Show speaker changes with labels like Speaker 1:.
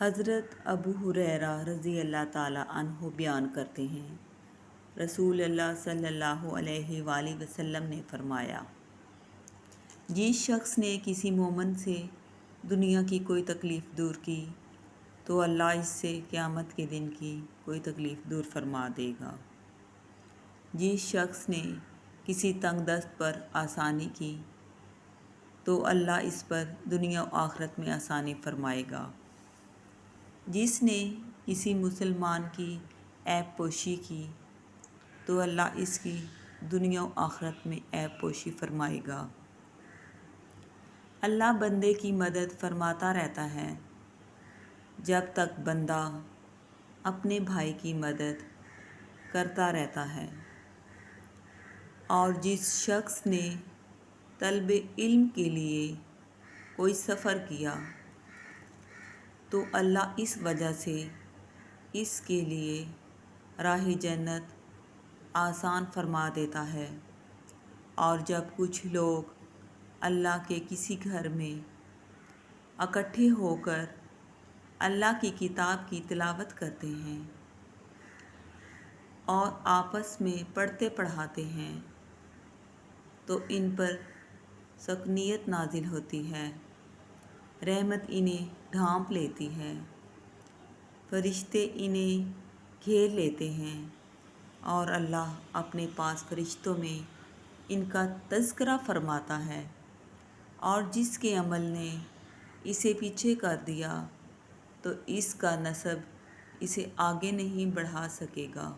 Speaker 1: حضرت ابو ہریرہ رضی اللہ تعالیٰ عنہ بیان کرتے ہیں، رسول اللہ صلی اللہ علیہ وآلہ وسلم نے فرمایا، جس شخص نے کسی مومن سے دنیا کی کوئی تکلیف دور کی تو اللہ اس سے قیامت کے دن کی کوئی تکلیف دور فرما دے گا۔ جس شخص نے کسی تنگ دست پر آسانی کی تو اللہ اس پر دنیا و آخرت میں آسانی فرمائے گا۔ جس نے کسی مسلمان کی عیب پوشی کی تو اللہ اس کی دنیا و آخرت میں عیب پوشی فرمائے گا۔ اللہ بندے کی مدد فرماتا رہتا ہے جب تک بندہ اپنے بھائی کی مدد کرتا رہتا ہے، اور جس شخص نے طلب علم کے لیے کوئی سفر کیا تو اللہ اس وجہ سے اس کے لیے راہ جنت آسان فرما دیتا ہے۔ اور جب کچھ لوگ اللہ کے کسی گھر میں اکٹھے ہو کر اللہ کی کتاب کی تلاوت کرتے ہیں اور آپس میں پڑھتے پڑھاتے ہیں تو ان پر سکینت نازل ہوتی ہے، رحمت انہیں ڈھانپ لیتی ہے، فرشتے انہیں گھیر لیتے ہیں اور اللہ اپنے پاس فرشتوں میں ان کا تذکرہ فرماتا ہے، اور جس کے عمل نے اسے پیچھے کر دیا تو اس کا نسب اسے آگے نہیں بڑھا سکے گا۔